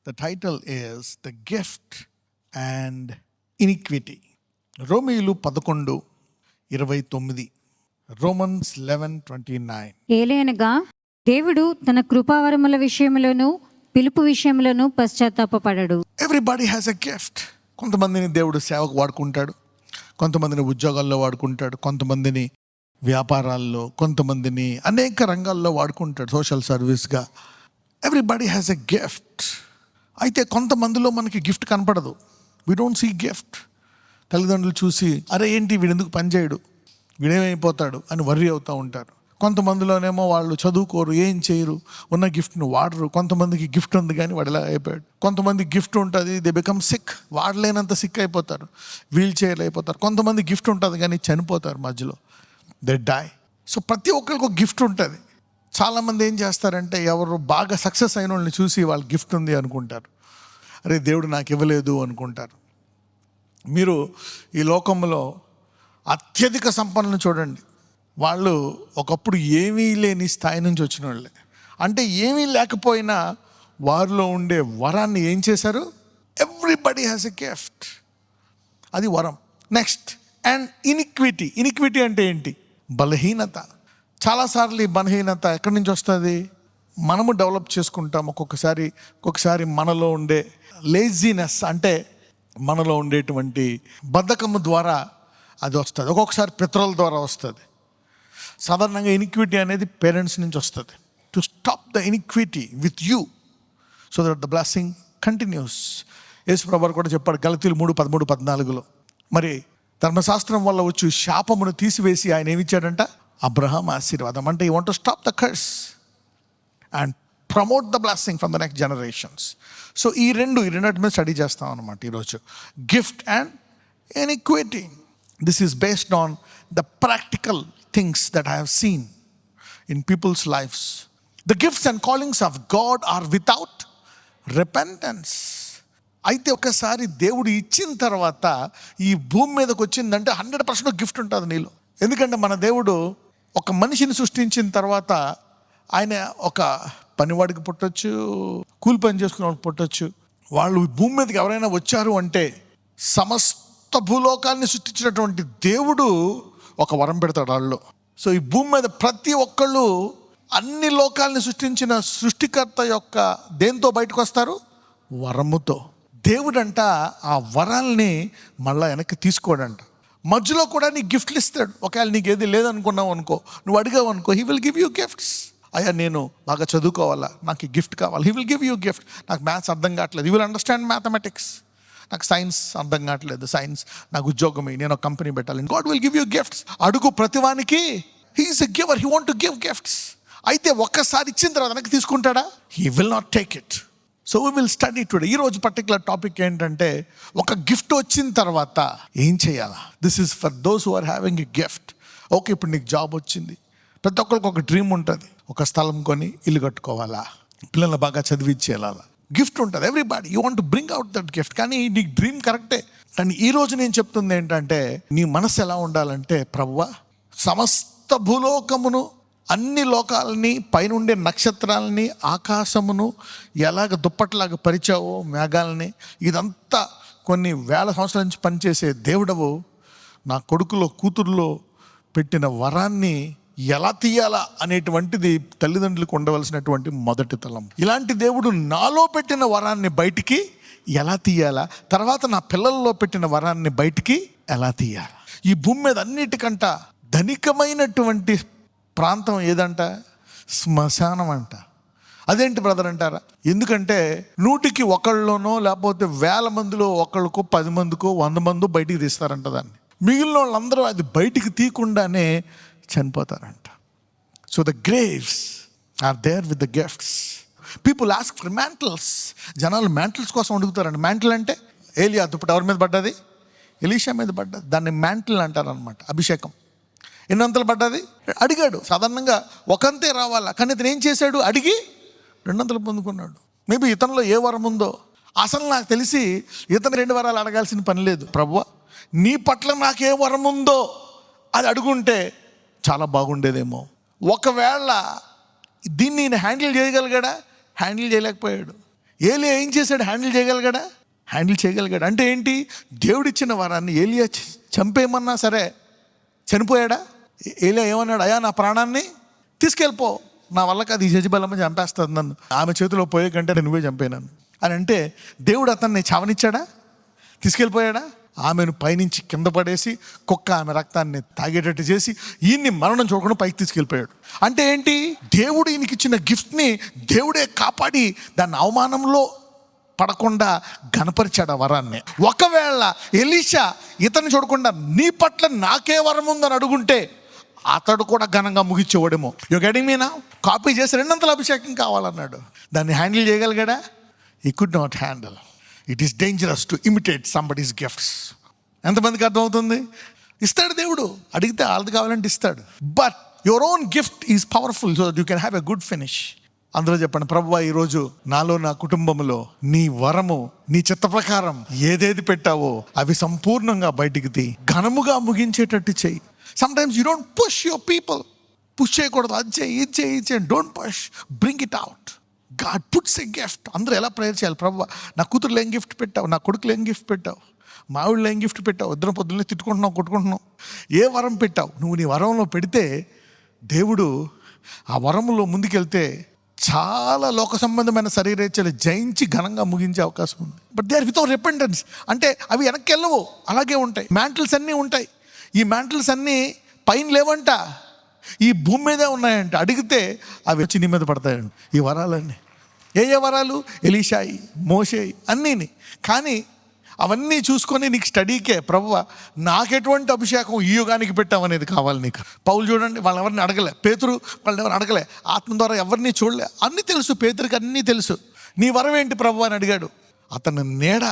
The title is The Gift and Iniquity. రోమీయులు 11:29. Romans 11:29. ఏలయనగా దేవుడు తన కృపావరముల విషయములను పిలుపు విషయములను పశ్చాత్తాపపడడు. Everybody has a gift. కొంతమందిని దేవుడు సేవకు వాడుకుంటాడు, కొంతమందిని ఉద్యోగాల్లో వాడుకుంటాడు, కొంతమందిని వ్యాపారాల్లో, కొంతమందిని అనేక రంగాల్లో వాడుకుంటాడు, సోషల్ సర్వీస్గా. Everybody has a gift. అయితే కొంతమందిలో మనకి గిఫ్ట్ కనపడదు. We don't see gift. తల్లిదండ్రులు చూసి అరే ఏంటి వీడెందుకు పనిచేయడు, వీడేమైపోతాడు అని వర్రీ అవుతూ ఉంటారు. కొంతమందిలోనేమో వాళ్ళు చదువుకోరు, ఏం చేయరు, ఉన్న గిఫ్ట్ను వాడరు. కొంతమందికి గిఫ్ట్ ఉంది కానీ వాడు ఇలా అయిపోయాడు. కొంతమంది గిఫ్ట్ ఉంటుంది, దే బికమ్ సిక్, వాడలేనంత సిక్ అయిపోతారు, వీల్ చైర్లు అయిపోతారు. కొంతమంది గిఫ్ట్ ఉంటుంది కానీ చనిపోతారు మధ్యలో, దే డై. సో ప్రతి ఒక్కరికి ఒక గిఫ్ట్ ఉంటుంది. చాలామంది ఏం చేస్తారంటే ఎవరు బాగా సక్సెస్ అయిన వాళ్ళని చూసి వాళ్ళ గిఫ్ట్ ఉంది అనుకుంటారు, అరే దేవుడు నాకు ఇవ్వలేదు అనుకుంటారు. మీరు ఈ లోకంలో అత్యధిక సంపన్నులను చూడండి, వాళ్ళు ఒకప్పుడు ఏమీ లేని స్థాయి నుంచి వచ్చిన వాళ్ళే. అంటే ఏమీ లేకపోయినా వారిలో ఉండే వరాన్ని ఏం చేశారు? ఎవ్రీబడి హ్యాస్ ఎ గిఫ్ట్, అది వరం. Next, and iniquity. ఇనిక్విటీ అంటే ఏంటి? బలహీనత. చాలాసార్లు ఈ బలహీనత ఎక్కడి నుంచి వస్తుంది? మనము డెవలప్ చేసుకుంటాం. ఒక్కొక్కసారి మనలో ఉండే లేజీనెస్, అంటే మనలో ఉండేటువంటి బద్ధకము ద్వారా అది వస్తుంది. ఒక్కొక్కసారి పితరుల ద్వారా వస్తుంది. సాధారణంగా ఇనిక్విటీ అనేది పేరెంట్స్ నుంచి వస్తుంది. To stop the iniquity with you so that the blessing continues. యేసుప్రభువు కూడా చెప్పాడు గలతీయులు 3:13-14. మరి ధర్మశాస్త్రం వల్ల వచ్చి శాపమును తీసివేసి ఆయన ఏమిచ్చాడంట? అబ్రహాం ఆశీర్వాదం. అంటే you want to stop the curse and promote the blessing from the next generations. So ఈ రెండింటి మీద స్టడీ చేస్తాం అనమాట ఈరోజు. Gift and iniquity. This is based on the practical things that I have seen in people's lifes. The gifts and callings of God are without repentance. అయితే ఒకసారి దేవుడు ఇచ్చిన తర్వాత ఈ భూమి మీదకి వచ్చిందంటే 100% గిఫ్ట్ ఉంటుంది నీలో. ఎందుకంటే మన దేవుడు ఒక మనిషిని సృష్టించిన తర్వాత ఆయన ఒక పనివాడికి పుట్టొచ్చు, కూలి పని చేసుకునే వాళ్ళకి పుట్టొచ్చు. వాళ్ళు భూమి మీదకి ఎవరైనా వచ్చారు అంటే సమస్త భూలోకాన్ని సృష్టించినటువంటి దేవుడు ఒక వరం పెడతాడు వాళ్ళు. సో ఈ భూమి మీద ప్రతి ఒక్కళ్ళు అన్ని లోకాలని సృష్టించిన సృష్టికర్త యొక్క దేంతో బయటకు వస్తారు? వరముతో. దేవుడంట ఆ వరాల్ని మళ్ళీ వెనక్కి తీసుకోడంట. మధ్యలో కూడా నీకు గిఫ్ట్లు ఇస్తాడు. ఒకవేళ నీకు ఏది లేదనుకున్నావు అనుకో, నువ్వు అడిగావు అనుకో, he will give you gifts. అయ్యా నేను బాగా చదువుకోవాలా, నాకు గిఫ్ట్ కావాలి, he will give you gift. నాకు మ్యాథ్స్ అర్థం కావట్లేదు, యూ విల్ అండర్స్టాండ్ మ్యాథమెటిక్స్. నాకు సైన్స్ అర్థం కావట్లేదు, సైన్స్. నాకు ఉద్యోగం, నేను ఒక కంపెనీ పెట్టాలి, God will give you gifts. అడుగు ప్రతివానికి. He is a giver, he want to give gifts. అయితే ఒక్కసారి ఇచ్చిన తర్వాత వెనక్కి తీసుకుంటాడా? He will not take it. So we will study today. ఈరోజు పర్టికులర్ టాపిక్ ఏంటంటే ఒక గిఫ్ట్ వచ్చిన తర్వాత ఏం చేయాలా? This is for those who are having a gift. Okay, ఇప్పుడు నీకు జాబ్ వచ్చింది. ప్రతి ఒక్కరికి ఒక డ్రీమ్ ఉంటుంది, ఒక స్థలం కొని ఇల్లు కట్టుకోవాలా, పిల్లలు బాగా చదివించేయాలా, గిఫ్ట్ ఉంటుంది. Everybody you want to bring out that gift. కానీ నీకు డ్రీమ్ కరెక్టే, కానీ ఈరోజు నేను చెప్తుంది ఏంటంటే నీ మనసు ఎలా ఉండాలంటే, ప్రభువా సమస్త భూలోకమును, అన్ని లోకాలని, పైనుండే నక్షత్రాలని, ఆకాశమును ఎలాగ దుప్పట్లాగా పరిచావో, మేఘాలని, ఇదంతా కొన్ని వేల సంవత్సరాల నుంచి పనిచేసే దేవుడవు నా కొడుకులో కూతురులో పెట్టిన వరాన్ని ఎలా తీయాలా అనేటువంటిది తల్లిదండ్రులకు ఉండవలసినటువంటి మొదటి తలం. ఇలాంటి దేవుడు నాలో పెట్టిన వరాన్ని బయటికి ఎలా తీయాలా, తర్వాత నా పిల్లల్లో పెట్టిన వరాన్ని బయటికి ఎలా తీయాలా. ఈ భూమి మీద అన్నిటికంట ధనికమైనటువంటి ప్రాంతం ఏదంట? శ్మశానం అంట. అదేంటి బ్రదర్ అంటారా? ఎందుకంటే 100కి ఒకళ్ళలోనో లేకపోతే 1000 మందిలో ఒకళ్ళకో 10 మందికో 100 మందో బయటికి తీస్తారంట దాన్ని. మిగిలిన వాళ్ళందరూ అది బయటికి తీయకుండానే చనిపోతారంట. So the graves are there with the gifts. People ask for mantles. జనాలు మ్యాంటిల్స్ కోసం అడుగుతారంట. మ్యాంటిల్ అంటే ఏలియా దుప్పటి ఎవరి మీద పడ్డది? ఎలీషా మీద పడ్డది. దాన్ని మ్యాంటిల్ అంటారనమాట, అభిషేకం. ఎన్నంతలు పడ్డది? అడిగాడు. సాధారణంగా ఒకంతే రావాలా, కానీ ఇతను ఏం చేశాడు? అడిగి 200 పొందుకున్నాడు. మేబీ ఇతనిలో ఏ వరం ఉందో. అసలు నాకు తెలిసి ఇతను 2 వరాలు అడగాల్సిన పని లేదు. ప్రభువా నీ పట్ల నాకే వరం ఉందో అది అడుగుంటే చాలా బాగుండేదేమో. ఒకవేళ దీన్ని ఈయన హ్యాండిల్ చేయగలిగాడా? హ్యాండిల్ చేయలేకపోయాడు. ఏలియా ఏం చేశాడు? హ్యాండిల్ చేయగలిగాడా? అంటే ఏంటి? దేవుడిచ్చిన వరాన్ని ఏలియా చంపేయమన్నా సరే చనిపోయాడా? ఏలియా ఏమన్నాడు? అయ్యా, నా ప్రాణాన్ని తీసుకెళ్ళిపో, నా వల్ల కాదు, ఈ జెజబెలమ్మ చంపేస్తుంది నన్ను, ఆమె చేతిలో పోయే కంటే నువ్వే చంపేనాను అని అంటే దేవుడు అతన్ని చావనిచ్చాడా? తీసుకెళ్ళిపోయాడా? ఆమెను పైనుంచి కింద పడేసి కుక్క ఆమె రక్తాన్ని తాగేటట్టు చేసి ఈయన్ని మరణం చూడకుండా పైకి తీసుకెళ్ళిపోయాడు. అంటే ఏంటి? దేవుడు ఈయనకి ఇచ్చిన గిఫ్ట్ని దేవుడే కాపాడి దాన్ని అవమానంలో పడకుండా గణపరిచాడు ఆ వరాన్ని. ఒకవేళ ఎలీషా ఇతన్ని చూడకుండా నీ పట్ల నాకే వరం ఉందని అడుగుంటే అతడు కూడా ఘనంగా ముగిచ్చేవాడేమో. You getting me now? Copy చేసి 200 అభిషేకం కావాలన్నాడు. దాన్ని హ్యాండిల్ చేయగలిగాడా? He could not handle. It is dangerous to imitate somebody's gifts. ఎంతమందికి అర్థమవుతుంది? ఇస్తాడు దేవుడు, అడిగితే వాళ్ళది కావాలంటే ఇస్తాడు. But your own gift is powerful so that you can have a good finish. అందులో చెప్పండి, ప్రభువా, ఈరోజు నాలో, నా కుటుంబంలో నీ వరము, నీ చిత్త ప్రకారం ఏదేది పెట్టావో అవి సంపూర్ణంగా బయటికి తీ, ఘనముగా ముగించేటట్టు చెయ్యి. Sometimes you don't push your people. Push చేయకూడదు. అది చేయి, ఇది చేయి, don't push, bring it out. God puts a gift. అందరూ ఎలా ప్రేయర్ చేయాలి? ప్రభువా, నా కూతురులో ఏం గిఫ్ట్ పెట్టావు, నా కొడుకులో ఏం గిఫ్ట్ పెట్టావు, మా ఊళ్ళో ఏం గిఫ్ట్ పెట్టావు, ఇద్దరు పొద్దున్నే తిట్టుకుంటున్నావు, కొట్టుకుంటున్నావు, ఏ వరం పెట్టావు? నువ్వు నీ వరంలో పెడితే దేవుడు ఆ వరంలో ముందుకెళ్తే చాలా లోక సంబంధమైన శరీరేచ్ఛలు జయించి ఘనంగా ముగించే అవకాశం ఉంది. But they are without repentance. అంటే అవి వెనక్కి వెళ్ళవు, అలాగే ఉంటాయి. మ్యాంటిల్స్ అన్నీ ఉంటాయి. ఈ మ్యాంటిల్స్ అన్నీ పైన లేవంట, ఈ భూమి మీదే ఉన్నాయంట. అడిగితే అవి వచ్చి నీ మీద పడతాయండి ఈ వరాలన్నీ. ఏ వరాలు? ఎలీషాయి, మోషేయి, అన్నీని. కానీ అవన్నీ చూసుకొని నీకు స్టడీకే, ప్రభువా, నాకెటువంటి అభిషేకం ఈ యుగానికి పెట్టామనేది కావాలి నీకు. పౌలు చూడండి, వాళ్ళని ఎవరిని అడగలే. పేతురు వాళ్ళని ఎవరిని అడగలే. ఆత్మ ద్వారా ఎవరిని చూడలే. అన్నీ తెలుసు పేతురికి, అన్నీ తెలుసు. నీ వరం ఏంటి ప్రభువా అని అడిగాడు. అతను నీడ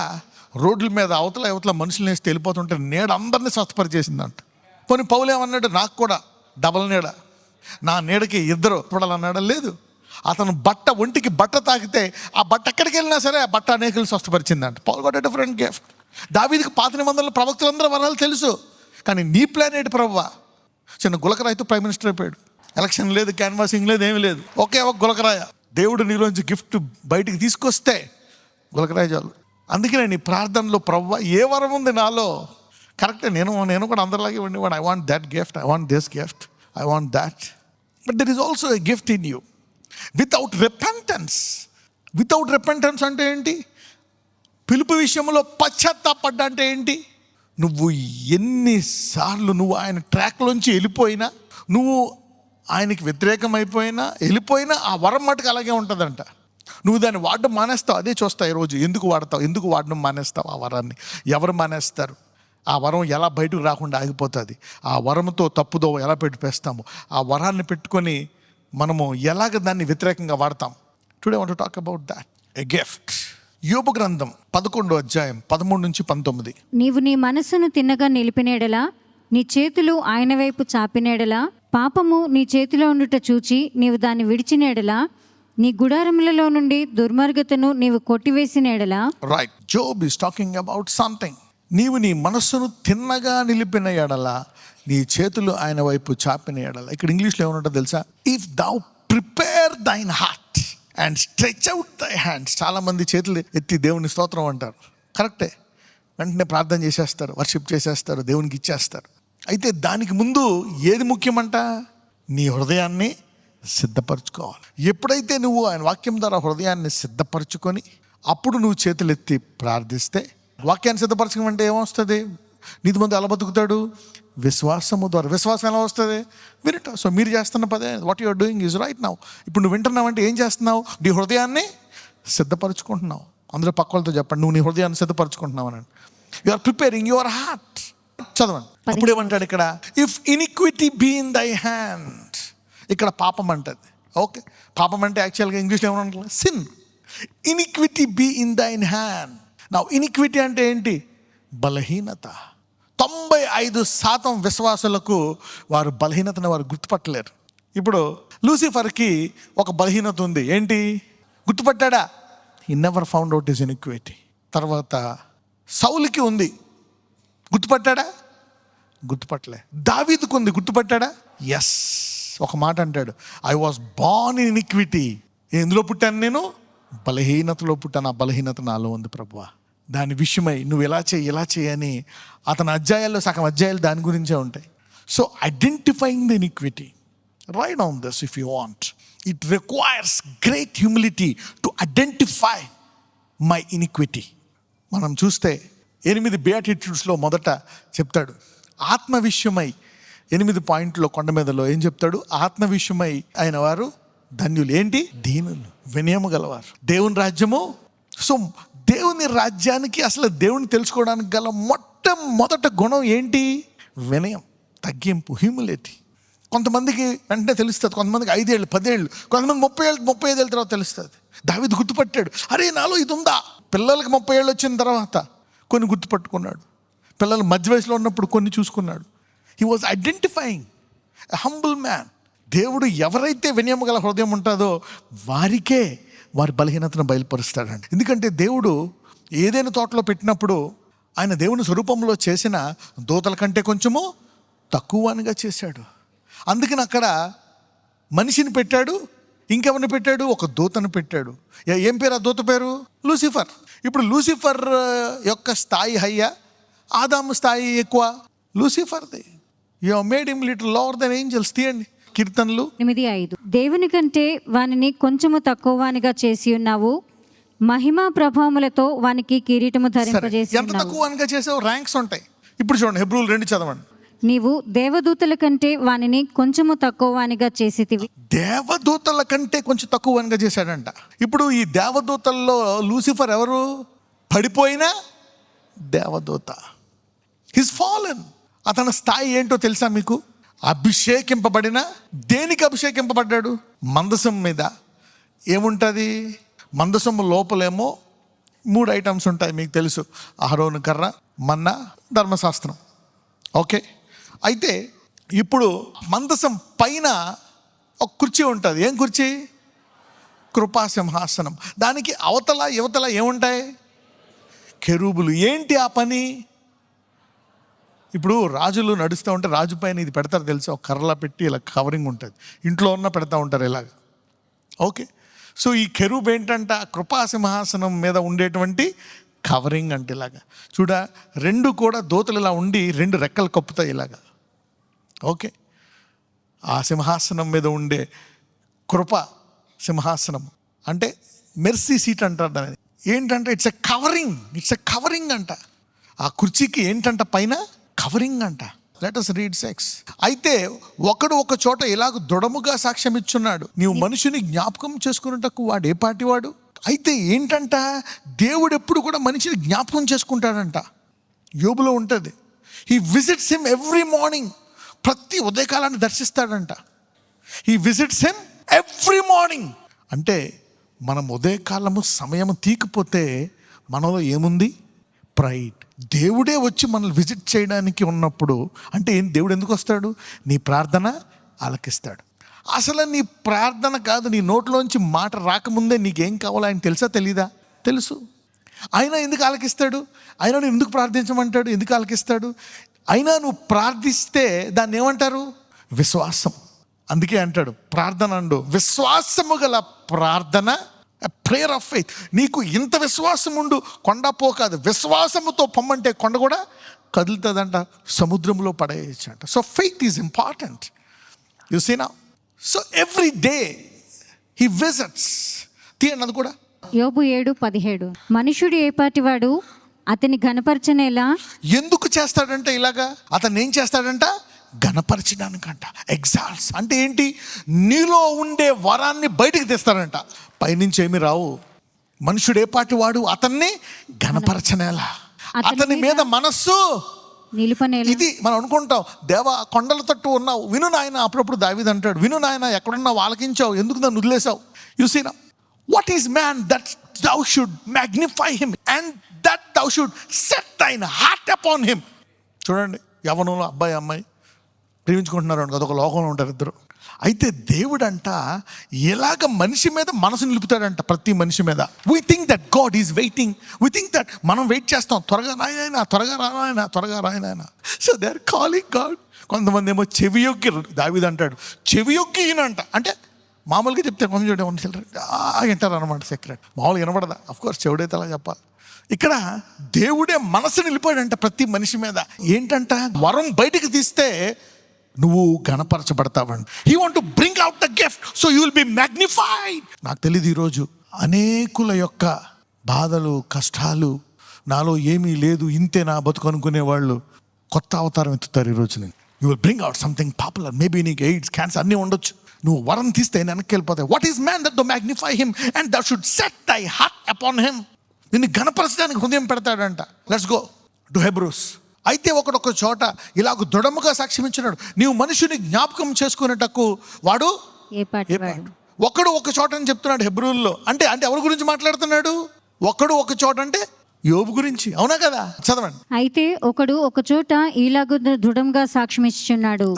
రోడ్ల మీద అవతల మనుషులు వేసి వెళ్ళిపోతుంటే నీడ అందరినీ స్వస్థపరిచేసిందంట. పోనీ పౌలు ఏమన్నాడు? నాకు కూడా డబల్ నీడ, నా నీడకి ఇద్దరు చూడాలన్నాడా? లేదు. అతను ఒంటికి బట్ట తాకితే ఆ బట్ట ఎక్కడికి వెళ్ళినా సరే ఆ బట్ట అనేకలు స్వస్థపరిచిందంట. Paul got a different gift. దావీదుకి పాత నిబంధనలు ప్రవక్తలందరూ వరాలు తెలుసు. కానీ నీ ప్లాన్ ఏంటి ప్రభువా? చిన్న గులకరాయితో ప్రైమ్ మినిస్టర్ అయిపోయాడు. ఎలక్షన్ లేదు, క్యాన్వాసింగ్ లేదు, ఏమీ లేదు. ఒకే ఒక గులకరాయ. దేవుడు నీలోంచి గిఫ్ట్ బయటికి తీసుకొస్తే గులకరాయ చాలు. అందుకనే నీ ప్రార్థనలో, ప్రభువా, ఏ వరం ఉంది నాలో? కరెక్టే, నేను కూడా అందరిలాగే ఉండేవాడు. I want that gift, I want this gift, I want that. But there is also a gift in you. Without repentance అంటే ఏంటి? పిలుపు విషయంలో పశ్చాత్తాపడ్డా అంటే ఏంటి? నువ్వు ఎన్నిసార్లు నువ్వు ఆయన ట్రాక్లోంచి వెళ్ళిపోయినా, నువ్వు ఆయనకి వ్యతిరేకమైపోయినా వెళ్ళిపోయినా ఆ వరం మటుకు అలాగే ఉంటుందంట. నువ్వు దాన్ని వాడడం మానేస్తావు. అదే చూస్తావు ఈరోజు. ఎందుకు వాడడం మానేస్తావు ఆ వరాన్ని? ఎవరు మానేస్తారు? ఆ వరం ఎలా బయటకు రాకుండా ఆగిపోతుంది? ఆ వరంతో తప్పుదో ఎలా పెట్టిపేస్తాము? ఆ వరాన్ని పెట్టుకొని మనము ఎలాగ దాన్ని వ్యతిరేకంగా వాడతాం? Today want to talk about that, a gift. యోబు గ్రంథం 11వ అధ్యాయం 13-19. నీవు నీ మనస్సును తిన్నగా నిలిపినేడలా, నీ చేతులు ఆయన వైపు చాపినేడలా, పాపము నీ చేతిలో ఉండుట చూచి నీవు దాన్ని విడిచినేడలా, నీ గుడారములలో నుండి దుర్మార్గతను నీవు కొట్టివేసినేడలా. Right, Job is talking about something. నీవు నీ మనస్సును తిన్నగా నిలిపిన ఎడల, నీ చేతులు ఆయన వైపు చాపిన ఎడల. ఇక్కడ ఇంగ్లీష్లో ఏమన్నట్టు తెలుసా? If thou prepare thine heart and stretch out thy hands. చాలామంది చేతులు ఎత్తి దేవుని స్తోత్రం అంటారు. కరెక్టే, వెంటనే ప్రార్థన చేసేస్తారు, వర్షిప్ చేసేస్తారు, దేవునికి ఇచ్చేస్తారు. అయితే దానికి ముందు ఏది ముఖ్యమంట? నీ హృదయాన్ని సిద్ధపరచుకోవాలి. ఎప్పుడైతే నువ్వు ఆయన వాక్యం ద్వారా హృదయాన్ని సిద్ధపరచుకొని అప్పుడు నువ్వు చేతులు ఎత్తి ప్రార్థిస్తే, వాక్యాన్ని సిద్ధపరచమంటే ఏమొస్తుంది? నీతిమంతుడు ఎలా బతుకుతాడు? విశ్వాసము ద్వారా. విశ్వాసం ఎలా వస్తుంది? వినట. సో మీరు చేస్తున్న పదే, what you're doing is right now. ఇప్పుడు నువ్వు వింటున్నావు అంటే ఏం చేస్తున్నావు? నీ హృదయాన్ని సిద్ధపరచుకుంటున్నావు. అందరూ పక్క వాళ్ళతో చెప్పండి, నువ్వు నీ హృదయాన్ని సిద్ధపరచుకుంటున్నావు అని. You are preparing your heart. చదవండి. అప్పుడు ఏమంటాడు ఇక్కడ? If iniquity be in thy hand. ఇక్కడ పాపం అంటది. ఓకే, పాపం అంటే యాక్చువల్గా ఇంగ్లీష్లో ఏమన్నా sin. Iniquity be in thine hand. నా ఇనిక్విటీ అంటే ఏంటి? బలహీనత. 95% విశ్వాసులకు వారు బలహీనతను వారు గుర్తుపట్టలేరు. ఇప్పుడు లూసిఫర్కి ఒక బలహీనత ఉంది. ఏంటి? గుర్తుపట్టాడా? He never found out his iniquity. తర్వాత సౌలుకి ఉంది, గుర్తుపట్టాడా? గుర్తుపట్టలే. దావీదుకు ఉంది, గుర్తుపట్టాడా? ఎస్. ఒక మాట అంటాడు, I was born in iniquity. ఎందులో పుట్టాను నేను? బలహీనతలో పుట్టిన ఆ బలహీనత నాలో ఉంది ప్రభువా, దాని విషయమై నువ్వు ఎలా చేయని అతని అధ్యాయాల్లో సగం అధ్యాయాలు దాని గురించే ఉంటాయి. So identifying the iniquity, right down this if you want. It requires great humility to identify my iniquity. మనం చూస్తే 8 బేటిట్యూడ్స్లో మొదట చెప్తాడు ఆత్మ విషయమై, 8 పాయింట్లో కొండ మీదలో ఏం చెప్తాడు? ఆత్మ విషయమై అయిన వారు ధన్యులు. ఏంటి? దీనులు, వినయము గలవారు, దేవుని రాజ్యము. సో దేవుని రాజ్యానికి అసలు దేవుని తెలుసుకోవడానికి గల మొట్టమొదట గుణం ఏంటి? వినయం, తగ్గింపు, హ్యూమిలిటీ. కొంతమందికి వెంటనే తెలుస్తుంది, కొంతమందికి 5 ఏళ్ళు 10 ఏళ్ళు, కొంతమంది 30 ఏళ్ళు 35 ఏళ్ళ తర్వాత తెలుస్తుంది. దావీదు గుర్తుపట్టాడు, అరే నాలో ఇది ఉందా. పిల్లలకి 30 ఏళ్ళు వచ్చిన తర్వాత కొన్ని గుర్తుపట్టుకున్నాడు, పిల్లలు మధ్య వయసులో ఉన్నప్పుడు కొన్ని చూసుకున్నాడు. He was identifying a humble man. దేవుడు ఎవరైతే వినయం గల హృదయం ఉంటుందో వారికే వారి బలహీనతను బయలుపరుస్తాడండి. ఎందుకంటే దేవుడు ఏదైనా తోటలో పెట్టినప్పుడు ఆయన దేవుని స్వరూపంలో చేసిన దూతల కంటే కొంచెము తక్కువగా చేశాడు. అందుకని అక్కడ మనిషిని పెట్టాడు, ఇంకెవరిని పెట్టాడు? ఒక దూతను పెట్టాడు. ఏం పేరు ఆ దూత పేరు? లూసిఫర్. ఇప్పుడు లూసిఫర్ యొక్క స్థాయి హయ్యా, ఆదాము స్థాయి ఎక్కువ? లూసిఫర్ది. You have made him little lower than angels. తీయండి కీర్తనలు 8:5. దేవుని కంటే వానిని కొంచెము తక్కువ వానిగా చేసి ఉన్నావు, మహిమా ప్రభావములతో వానికి కిరీటము ధరింపజేసి ఎంత తక్కువగా చేసావు? ర్యాంక్స్ ఉంటాయి. ఇప్పుడు చూడండి హెబ్రూలు 2 చదవండి. నీవు దేవదూతల కంటే వానిని కొంచెము తక్కువ వానిగా చేసితివి. దేవదూతల కంటే కొంచెం తక్కువగా చేశాడంట. ఇప్పుడు ఈ దేవదూతల్లో లూసిఫర్ ఎవరు? పడిపోయిన దేవదూత. His fallen. అతని స్థాయి ఏంటో తెలుసా మీకు? అభిషేకింపబడిన. దేనికి అభిషేకింపబడ్డాడు? మందసం మీద. ఏముంటుంది మందసం లోపలేమో 3 ఐటమ్స్ ఉంటాయి, మీకు తెలుసు. అహరోను కర్ర, మన్నా, ధర్మశాస్త్రం. ఓకే. అయితే ఇప్పుడు మందసం పైన ఒక కుర్చీ ఉంటుంది. ఏం కుర్చీ? కృపా సింహాసనం. దానికి అవతల యువతల ఏముంటాయి? కెరూబులు. ఏంటి ఆ పని? ఇప్పుడు రాజులు నడుస్తూ ఉంటే రాజు పైన ఇది పెడతారు తెలుసు, ఒక కర్రలా పెట్టి ఇలా కవరింగ్ ఉంటుంది. ఇంట్లో ఉన్న పెడతా ఉంటారు ఇలాగ. ఓకే. సో ఈ కెరూబ్ ఏంటంట? కృపా సింహాసనం మీద ఉండేటువంటి కవరింగ్ అంటే ఇలాగా. చూడ 2 కూడా దూతలు ఇలా ఉండి 2 రెక్కలు కప్పుతాయి ఇలాగా. ఓకే. ఆ సింహాసనం మీద ఉండే కృప సింహాసనం అంటే మెర్సీ సీట్ అంటారు దాన్ని. ఏంటంటే ఇట్స్ ఎ కవరింగ్ అంట. ఆ కుర్చీకి ఏంటంట? పైన కవరింగ్ అంట. Let us read 6. అయితే ఒకడు ఒక చోట ఇలాగ దృఢముగా సాక్ష్యం ఇచ్చున్నాడు, నీవు మనుషుని జ్ఞాపకం చేసుకున్నటకు వాడు ఏ పాటి వాడు. అయితే ఏంటంట? దేవుడు ఎప్పుడు కూడా మనిషిని జ్ఞాపకం చేసుకుంటాడంట. యోబులో ఉంటుంది. He visits him every morning. ప్రతి ఉదయకాలాన్ని దర్శిస్తాడంట. He visits him every morning. అంటే మనం ఉదయకాలము సమయం తీకపోతే మనలో ఏముంది? ప్రైడ్. దేవుడే వచ్చి మనల్ని విజిట్ చేయడానికి ఉన్నప్పుడు అంటే దేవుడు ఎందుకు వస్తాడు? నీ ప్రార్థన ఆలకిస్తాడు. అసలు నీ ప్రార్థన కాదు, నీ నోట్లోంచి మాట రాకముందే నీకేం కావాలో ఆయన తెలుసా తెలీదా? తెలుసు. ఆయన ఎందుకు ఆలకిస్తాడు? ఆయన నువ్వు ఎందుకు ప్రార్థించమంటాడు? ఎందుకు ఆలకిస్తాడు? అయినా నువ్వు ప్రార్థిస్తే దాన్ని ఏమంటారు? విశ్వాసం. అందుకే అంటాడు ప్రార్థన అండు విశ్వాసము గల ప్రార్థన, ప్రేయర్ ఆఫ్ ఫెయిత్. నీకు ఇంత విశ్వాసం ఉండు, కొండ పోకాదు. విశ్వాసముతో పొమ్మంటే కొండ కూడా కదులుతుందంట, సముద్రంలో పడేయచ్చు అంట. So faith is important. You see now. So every day he visits. తీయండి అది కూడా. యోబు 7:17. మనుషుడు ఏపాటివాడు అతని ఘనపరచనేలా. ఎందుకు చేస్తాడంటే ఇలాగా? అతను ఏం చేస్తాడంట? ఘనపరచడానికంట. ఎగ్జాల్ట్స్ అంటే ఏంటి? నీలో ఉండే వరాన్ని బయటికి తెస్తాడంట. పైనుంచి ఏమి రావు. మనుషుడు ఏపాటి వాడు అతన్ని ఘనపరచనేలా, అతని మీద మనస్సు నిలుపనేలా. ఇది మనం అనుకుంటాం, దేవా కొండల తట్టు ఉన్నావు, విను నాయన. అప్పుడప్పుడు దావీదు అంటాడు, విను నాయన, ఎక్కడున్నావు, ఆలకించావు, ఎందుకు నన్ను వదిలేసావు. You see now. What is man that thou should magnify him and that thou should set thine heart upon him. చూడండి, యవ్వనంలో అబ్బాయి అమ్మాయి ప్రేమించుకుంటున్నారు అనుకో, అదొక లోకంలో ఉంటారు ఇద్దరు. అయితే దేవుడు అంట ఎలాగ మనిషి మీద మనసు నిలుపుతాడంట, ప్రతి మనిషి మీద. We think that God is waiting. We think that మనం వెయిట్ చేస్తాం, త్వరగా రాయన, త్వరగా రాయన, త్వరగా రాయన. So they are calling God. కొంతమంది ఏమో చెవియొక్కి, దావీదు అంటాడు చెవియొక్కి ఈయనంట. అంటే మామూలుగా చెప్తే కొంచెం చూడండి వింటారు అనమాట సీక్రెట్. మామూలుగా వినపడదా? అఫ్కోర్స్ చెవుడైతే అలా చెప్పాలి. ఇక్కడ దేవుడే మనసు నిలిపాడంట ప్రతి మనిషి మీద. ఏంటంట, వరం బయటికి తీస్తే నువ్వు గణపరచబడతావండి. He want to bring out the gift so you will be magnified. నాకు తెలియదు, ఈరోజు అనేకుల యొక్క బాధలు, కష్టాలు, నాలో ఏమీ లేదు, ఇంతే నా బతుకు అనుకునే వాళ్ళు కొత్త అవతారం ఎత్తుతారు ఈరోజు. నేను you will bring out something popular. Maybe నీకు ఎయిడ్స్, క్యాన్సర్ అన్నీ ఉండొచ్చు. నువ్వు వరం తీస్తే వెనక్కి వెళ్ళిపోతాయి. What is man that do magnify him and that should set thy heart upon him. నిన్ను గణపరచడానికి హృదయం పెడతాడంట. Let's go to Hebrews. అయితే ఒకడొక చోట ఇలాగ దృఢముగా సాక్ష్యం ఇచ్చినాడు, నీవు మనుషుని జ్ఞాపకం చేసుకునేటకు వాడు ఏ పాటి వాడు. ఒకడు ఒక చోట అని చెప్తున్నాడు హెబ్రూల్లో. అంటే ఎవరి గురించి మాట్లాడుతున్నాడు? ఒకడు ఒక చోట అంటే యోబు గురించి, అవునా కదా? చదవండి. అయితే ఒకడు ఒక చోట ఈలాగు దృఢంగా సాక్ష్యం ఇచ్చుచున్నాడు,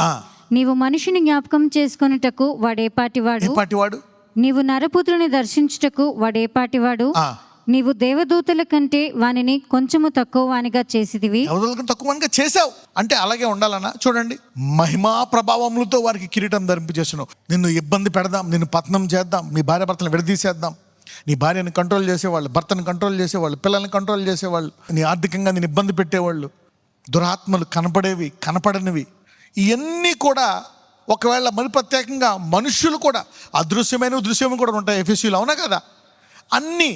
నీవు మనిషిని జ్ఞాపకం చేసుకొనుటకు వాడేపాటివాడు, వాడు నీవు నరపుత్రుని దర్శించుటకు వాడేపాటివాడు, నీవు దేవదూతల కంటే వానిని కొంచెము తక్కువ వానిగా చేసిదివి. తక్కువ వానిగా చేసావు అంటే అలాగే ఉండాలన్నా. చూడండి, మహిమా ప్రభావములతో వారికి కిరీటం ధరింపజేస్తున్నావు. నిన్ను ఇబ్బంది పెడదాం, నిన్ను పతనం చేద్దాం, నీ భార్య భర్తలను విడదీసేద్దాం, నీ భార్యని కంట్రోల్ చేసేవాళ్ళు, భర్తను కంట్రోల్ చేసేవాళ్ళు, పిల్లల్ని కంట్రోల్ చేసేవాళ్ళు, నీ ఆర్థికంగా నేను ఇబ్బంది పెట్టేవాళ్ళు, దురాత్మలు, కనపడేవి కనపడనివి, ఇవన్నీ కూడా ఒకవేళ మరి ప్రత్యేకంగా మనుష్యులు కూడా అదృశ్యమైన దృశ్యమైన కూడా ఉంటాయి ఎఫెసీలో, అవునా కదా? అన్నీ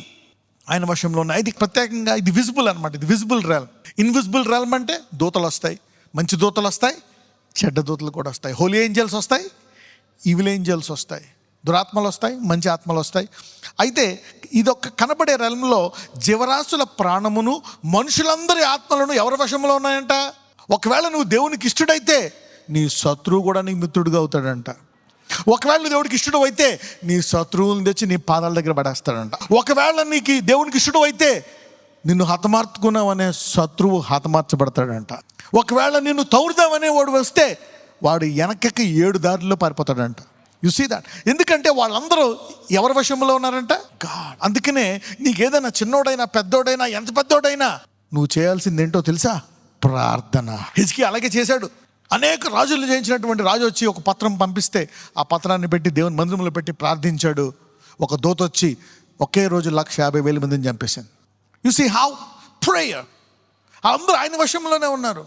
ఆయన వశంలో ఉన్నాయి. ఇది ప్రత్యేకంగా ఇది విజిబుల్ అనమాట. ఇది విజిబుల్ realm. ఇన్విజిబుల్ realm అంటే దూతలు వస్తాయి, మంచి దూతలు వస్తాయి, చెడ్డ దూతలు కూడా వస్తాయి. హోలీ ఏంజల్స్ వస్తాయి, ఈవిల్ ఏంజల్స్ వస్తాయి, దురాత్మలు వస్తాయి, మంచి ఆత్మలు వస్తాయి. అయితే ఇదొక కనబడే realmలో జీవరాశుల ప్రాణమును, మనుషులందరి ఆత్మలను ఎవరి వశంలో ఉన్నాయంట? ఒకవేళ నువ్వు దేవునికి ఇష్టడైతే నీ శత్రువు కూడా నీకు మిత్రుడిగా అవుతాడంట. ఒకవేళ నువ్వు దేవుడికి ఇష్టడు అయితే నీ శత్రువులను తెచ్చి నీ పాదాల దగ్గర పడేస్తాడంట. ఒకవేళ నీకు దేవునికి ఇష్టడు అయితే నిన్ను హతమార్చుకున్నావనే శత్రువు హతమార్చబడతాడంట. ఒకవేళ నిన్ను తౌరుదామనే వాడు వస్తే వాడు వెనకకి 7 దారుల్లో పారిపోతాడంట. You see that. ఎందుకంటే వాళ్ళందరూ ఎవరి వశంలో ఉన్నారంట? గాడ్. అందుకనే నీకు ఏదైనా చిన్నోడైనా పెద్దోడైనా ఎంత పెద్దోడైనా నువ్వు చేయాల్సింది ఏంటో తెలుసా? ప్రార్థన. హిజ్కియా అలాగే చేశాడు. అనేక రాజులు జయించినటువంటి రాజు వచ్చి ఒక పత్రం పంపిస్తే ఆ పత్రాన్ని పెట్టి దేవుని మందిరంలో పెట్టి ప్రార్థించాడు. ఒక దూత వచ్చి ఒకే రోజు 150,000 మందిని చంపేశాను. You see how prayer. అందరూ ఆయన వశంలోనే ఉన్నారు.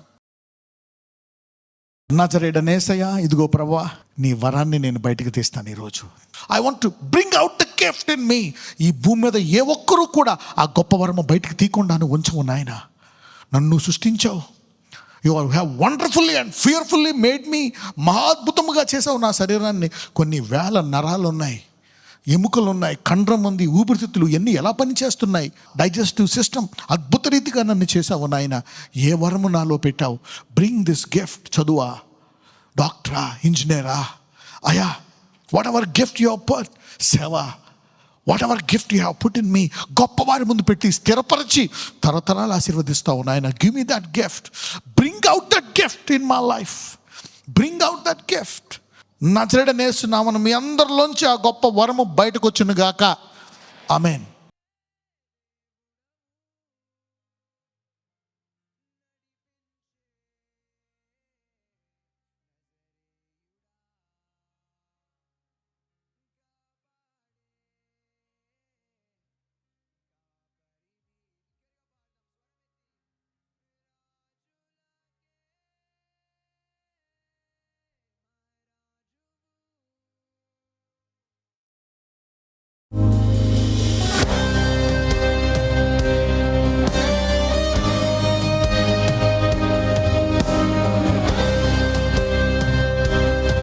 నజరేయుడనేసయ్యా, ఇదిగో ప్రభువా, నీ వరాన్ని నేను బయటికి తీస్తాను ఈరోజు. I want to bring out the gift in me. ఈ భూమి మీద ఏ ఒక్కరూ కూడా ఆ గొప్ప వరము బయటికి తీయకుండా ఉంచవు నాయన. నన్ను సృష్టించావు. You have wonderfully and fearfully made me. మహాద్భుతముగా చేసావు నా శరీరాన్ని. కొన్ని వేల నరాలు ఉన్నాయి, ఎముకలు ఉన్నాయి, కండరం ఉంది, ఊపిరితిత్తులు ఎన్ని ఎలా పనిచేస్తున్నాయి, డైజెస్టివ్ సిస్టమ్ అద్భుత రీతిగా నన్ను చేసావు నాయన. ఏ వరము నాలో పెట్టావు? Bring this gift. చదువా, డాక్టరా, ఇంజనీరా, అయా, whatever gift you have put, సేవ, whatever gift you have put in me, గొప్పవారి ముందు పెట్టి స్థిరపరిచి తరతరాలు ఆశీర్వదిస్తావు నాయన. Give me that gift. Bring out that gift in my life. Bring out that gift. నజరేయుడైన యేసు నామమున మీ అందరిలోంచి ఆ గొప్ప వరము బయటకు వచ్చును గాక. ఆమేన్.